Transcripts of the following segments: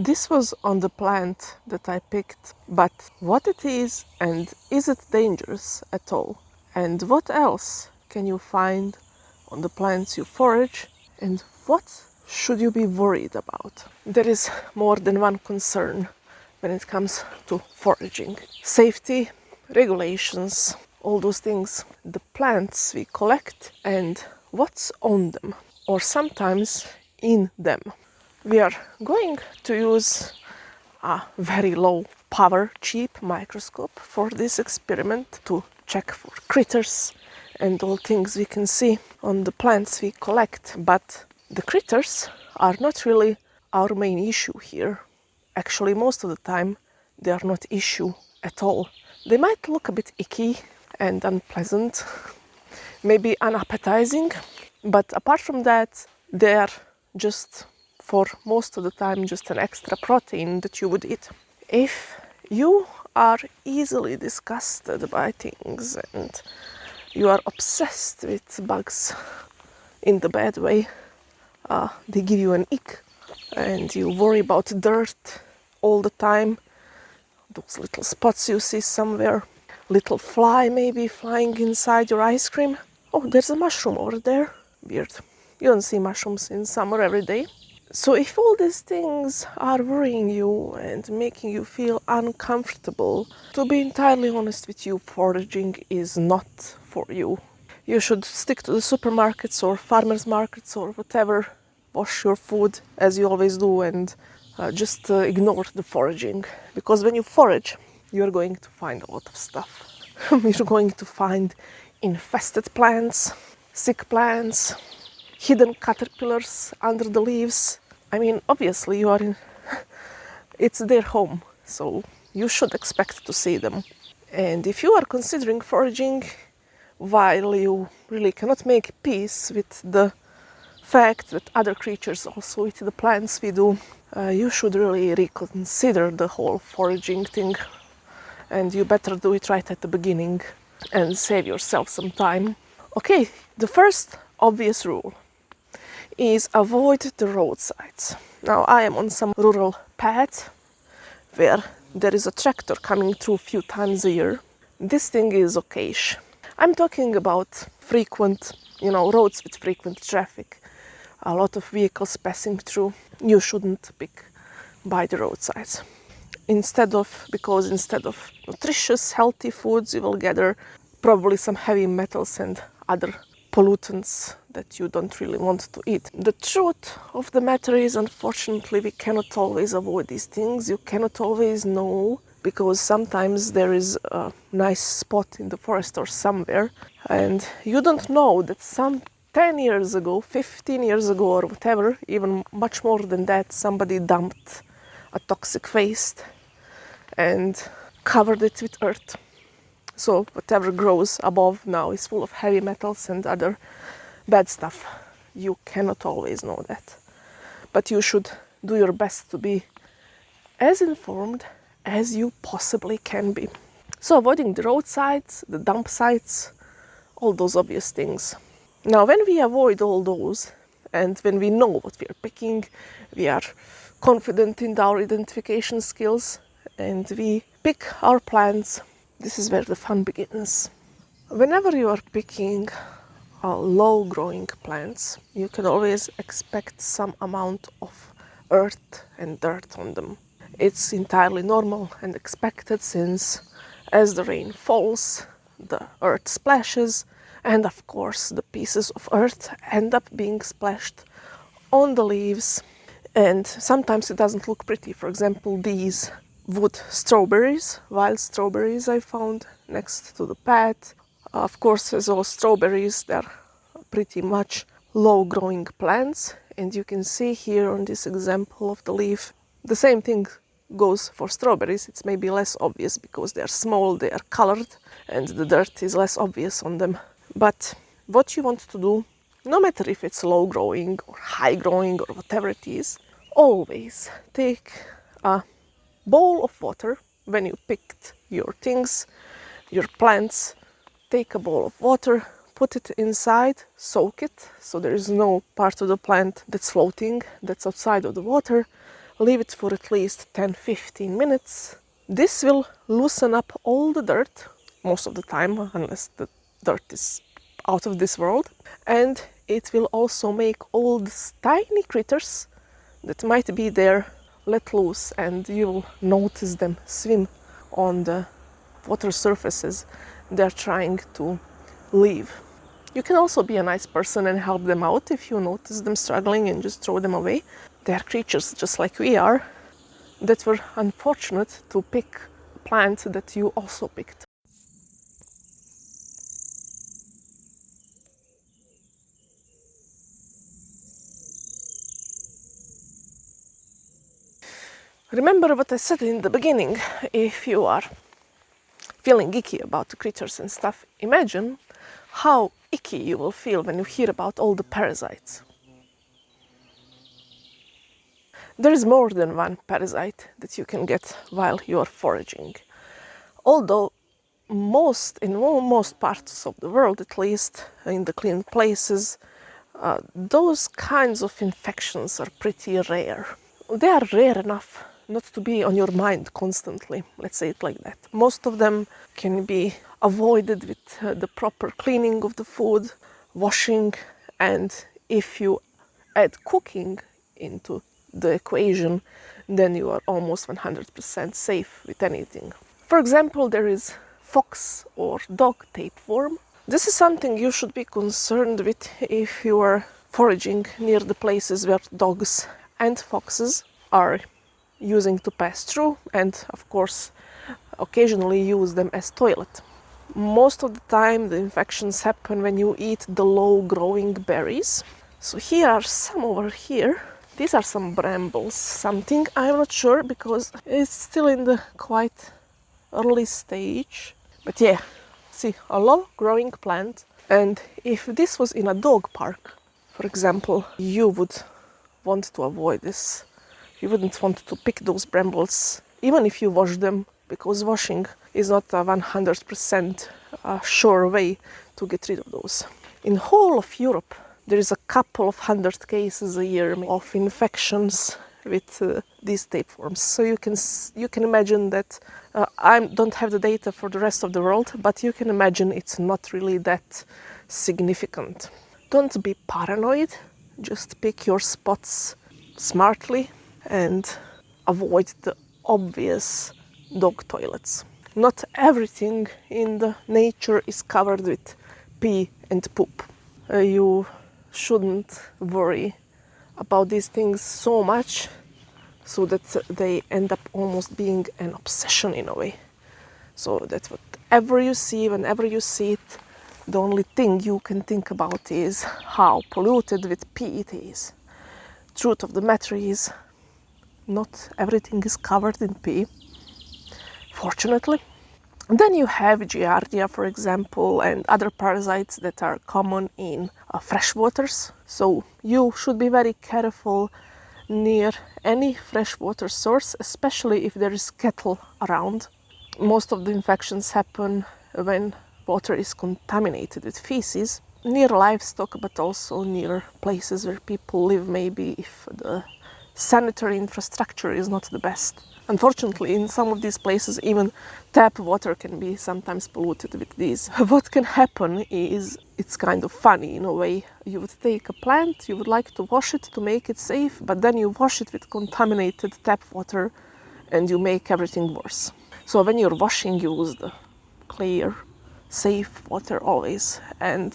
This was on the plant that I picked, but what it is and is it dangerous at all? And what else can you find on the plants you forage, and what should you be worried about? There is more than one concern when it comes to foraging. Safety, regulations, all those things. The plants we collect and what's on them, or sometimes in them. We are going to use a very low power, cheap microscope for this experiment to check for critters and all things we can see on the plants we collect. But the critters are not really our main issue here. Actually, most of the time, they are not issue at all. They might look a bit icky and unpleasant, maybe unappetizing, but apart from that, they are just, for most of the time, just an extra protein that you would eat. If you are easily disgusted by things and you are obsessed with bugs in the bad way, they give you an ick, and you worry about dirt all the time, those little spots you see somewhere, little fly maybe flying inside your ice cream. Oh, there's a mushroom over there. Weird. You don't see mushrooms in summer every day. So if all these things are worrying you and making you feel uncomfortable, to be entirely honest with you, foraging is not for you. You should stick to the supermarkets or farmers markets or whatever, wash your food as you always do, and just ignore the foraging. Because when you forage, you're going to find a lot of stuff. You're going to find infested plants, sick plants, hidden caterpillars under the leaves. I mean, obviously you are in, it's their home, so you should expect to see them. And if you are considering foraging, while you really cannot make peace with the fact that other creatures also eat the plants we do, you should really reconsider the whole foraging thing. And you better do it right at the beginning and save yourself some time. Okay, the first obvious rule is avoid the roadsides. Now I am on some rural path where there is a tractor coming through a few times a year. This thing is okayish. I'm talking about frequent, roads with frequent traffic, a lot of vehicles passing through. You shouldn't pick by the roadsides. Instead of nutritious, healthy foods, you will gather probably some heavy metals and other pollutants that you don't really want to eat. The truth of the matter is, unfortunately, we cannot always avoid these things. You cannot always know, because sometimes there is a nice spot in the forest or somewhere, and you don't know that some 10 years ago, 15 years ago, or whatever, even much more than that, somebody dumped a toxic waste and covered it with earth. So whatever grows above now is full of heavy metals and other bad stuff. You cannot always know that. But you should do your best to be as informed as you possibly can be. So avoiding the roadsides, the dump sites, all those obvious things. Now when we avoid all those, and when we know what we are picking, we are confident in our identification skills, and we pick our plants, this is where the fun begins. Whenever you are picking low-growing plants, you can always expect some amount of earth and dirt on them. It's entirely normal and expected, since as the rain falls, the earth splashes, and of course the pieces of earth end up being splashed on the leaves, and sometimes it doesn't look pretty. For example, these wood strawberries, wild strawberries I found next to the path. Of course, as all strawberries, they're pretty much low-growing plants, and you can see here on this example of the leaf, the same thing goes for strawberries. It's maybe less obvious because they're small, they are colored, and the dirt is less obvious on them. But what you want to do, no matter if it's low-growing or high-growing or whatever it is, always take a bowl of water. When you picked your things, your plants, take a bowl of water, put it inside, soak it, so there is no part of the plant that's floating, that's outside of the water. leave it for at least 10-15 minutes. This will loosen up all the dirt, most of the time, unless the dirt is out of this world. And it will also make all these tiny critters that might be there let loose, and you will notice them swim on the water surfaces they're trying to leave. You can also be a nice person and help them out if you notice them struggling and just throw them away. They are creatures just like we are that were unfortunate to pick a plant that you also picked. Remember what I said in the beginning. If you are feeling icky about the creatures and stuff, imagine how icky you will feel when you hear about all the parasites. There is more than one parasite that you can get while you are foraging. Although in most parts of the world, at least in the clean places, those kinds of infections are pretty rare. They are rare enough not to be on your mind constantly, let's say it like that. Most of them can be avoided with the proper cleaning of the food, washing, and if you add cooking into the equation, then you are almost 100% safe with anything. For example, there is fox or dog tapeworm. This is something you should be concerned with if you are foraging near the places where dogs and foxes are using to pass through, and of course occasionally use them as toilet. Most of the time the infections happen when you eat the low growing berries. So here are some over here. These are some brambles, something, I'm not sure because it's still in the quite early stage. But yeah, see, a low growing plant. And if this was in a dog park, for example, you would want to avoid this. You wouldn't want to pick those brambles, even if you wash them, because washing is not a 100% sure way to get rid of those. In whole of Europe, there is a couple of 100 cases a year of infections with these tapeworms. So you can imagine that I don't have the data for the rest of the world, but you can imagine it's not really that significant. Don't be paranoid. Just pick your spots smartly and avoid the obvious dog toilets. Not everything in the nature is covered with pee and poop. You shouldn't worry about these things so much so that they end up almost being an obsession in a way. So that whatever you see, whenever you see it, the only thing you can think about is how polluted with pee it is. Truth of the matter is, not everything is covered in pee, fortunately. And then you have Giardia, for example, and other parasites that are common in fresh waters. So you should be very careful near any freshwater source, especially if there is cattle around. Most of the infections happen when water is contaminated with feces, near livestock, but also near places where people live, maybe if the sanitary infrastructure is not the best. Unfortunately, in some of these places, even tap water can be sometimes polluted with these. What can happen is, it's kind of funny in a way. You would take a plant, you would like to wash it to make it safe, but then you wash it with contaminated tap water and you make everything worse. So when you're washing, use the clear, safe water always. And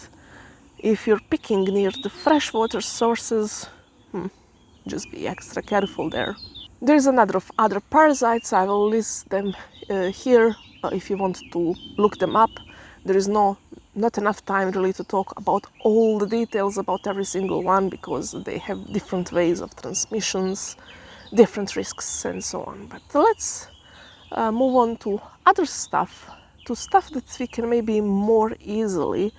if you're picking near the freshwater sources, just be extra careful there. There's another of other parasites. I will list them here if you want to look them up. There is not enough time really to talk about all the details about every single one because they have different ways of transmissions, different risks and so on. But let's move on to other stuff, to stuff that we can maybe more easily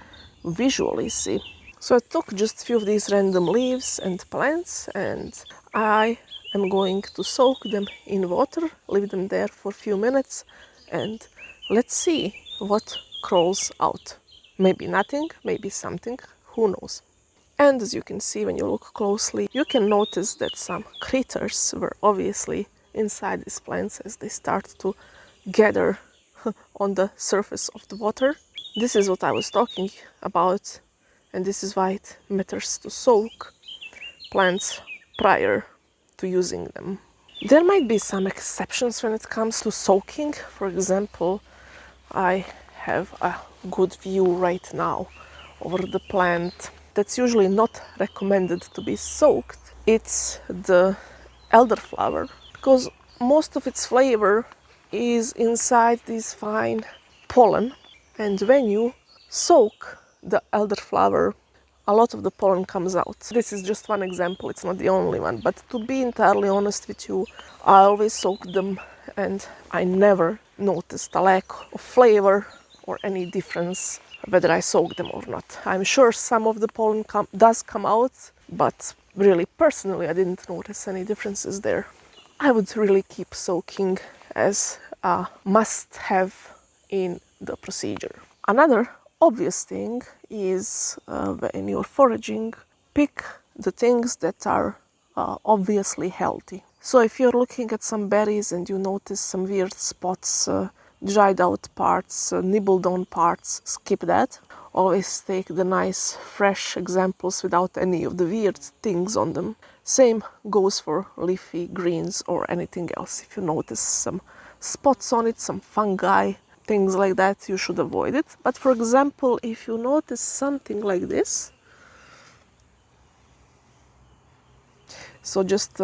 visually see. So I took just a few of these random leaves and plants and I am going to soak them in water, leave them there for a few minutes, and let's see what crawls out. Maybe nothing, maybe something, who knows. And as you can see when you look closely, you can notice that some critters were obviously inside these plants as they start to gather on the surface of the water. This is what I was talking about, and this is why it matters to soak plants prior to using them. There might be some exceptions when it comes to soaking. For example, I have a good view right now over the plant that's usually not recommended to be soaked. It's the elderflower, because most of its flavor is inside this fine pollen, and when you soak the elderflower, a lot of the pollen comes out. This is just one example, it's not the only one, but to be entirely honest with you, I always soak them and I never noticed a lack of flavor or any difference whether I soak them or not. I'm sure some of the pollen does come out, but really personally I didn't notice any differences there. I would really keep soaking as a must-have in the procedure. Another obvious thing is when you're foraging, pick the things that are obviously healthy. So if you're looking at some berries and you notice some weird spots, dried out parts, nibbled on parts, skip that. Always take the nice fresh examples without any of the weird things on them. Same goes for leafy greens or anything else. If you notice some spots on it, some fungi, things like that, you should avoid it. But for example, if you notice something like this, so just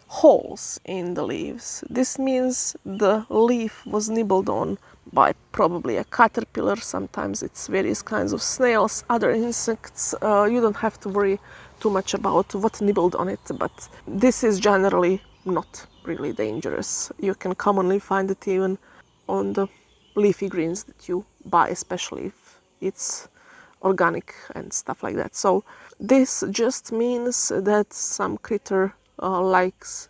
holes in the leaves, this means the leaf was nibbled on by probably a caterpillar. Sometimes it's various kinds of snails, other insects. You don't have to worry too much about what nibbled on it, but this is generally not really dangerous. You can commonly find it even on the leafy greens that you buy, especially if it's organic and stuff like that. So this just means that some critter likes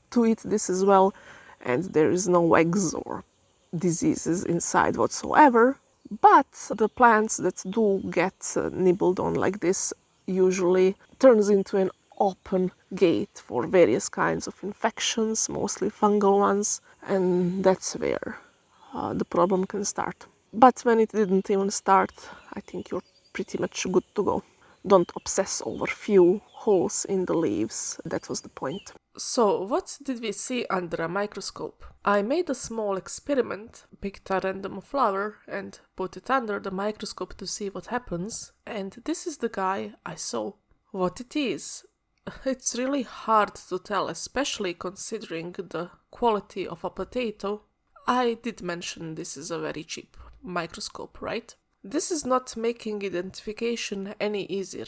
to eat this as well, and there is no eggs or diseases inside whatsoever. But the plants that do get nibbled on like this usually turns into an open gate for various kinds of infections, mostly fungal ones, and that's where the problem can start. But when it didn't even start, I think you're pretty much good to go. Don't obsess over few holes in the leaves. That was the point. So what did we see under a microscope? I made a small experiment, picked a random flower and put it under the microscope to see what happens, and this is the guy I saw. What it is? It's really hard to tell, especially considering the quality of a potato. I did mention this is a very cheap microscope, right? This is not making identification any easier.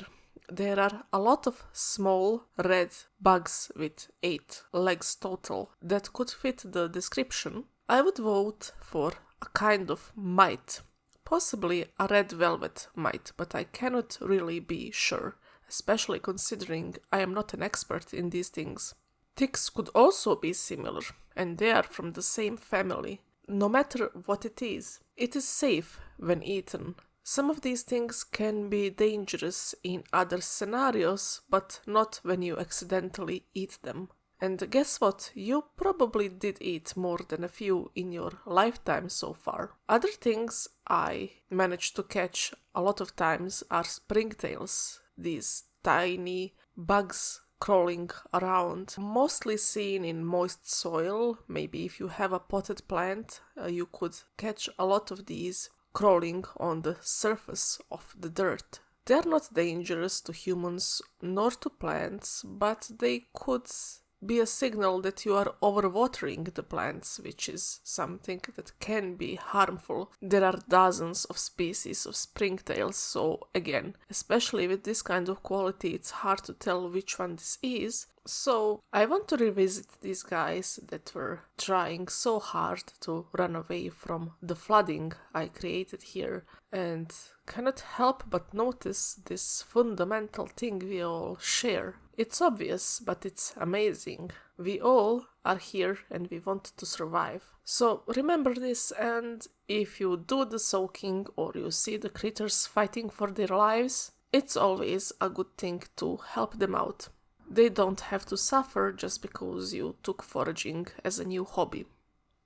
There are a lot of small red bugs with 8 legs total that could fit the description. I would vote for a kind of mite, possibly a red velvet mite, but I cannot really be sure, especially considering I am not an expert in these things. Ticks could also be similar, and they are from the same family. No matter what it is safe when eaten. Some of these things can be dangerous in other scenarios, but not when you accidentally eat them. And guess what? You probably did eat more than a few in your lifetime so far. Other things I managed to catch a lot of times are springtails, these tiny bugs crawling around, mostly seen in moist soil. Maybe if you have a potted plant, you could catch a lot of these crawling on the surface of the dirt. They are not dangerous to humans nor to plants, but they could be a signal that you are overwatering the plants, which is something that can be harmful. There are dozens of species of springtails, so again, especially with this kind of quality, it's hard to tell which one this is. So I want to revisit these guys that were trying so hard to run away from the flooding I created here, and cannot help but notice this fundamental thing we all share. It's obvious, but it's amazing. We all are here and we want to survive. So remember this, and if you do the soaking or you see the critters fighting for their lives, It's always a good thing to help them out. They don't have to suffer just because you took foraging as a new hobby.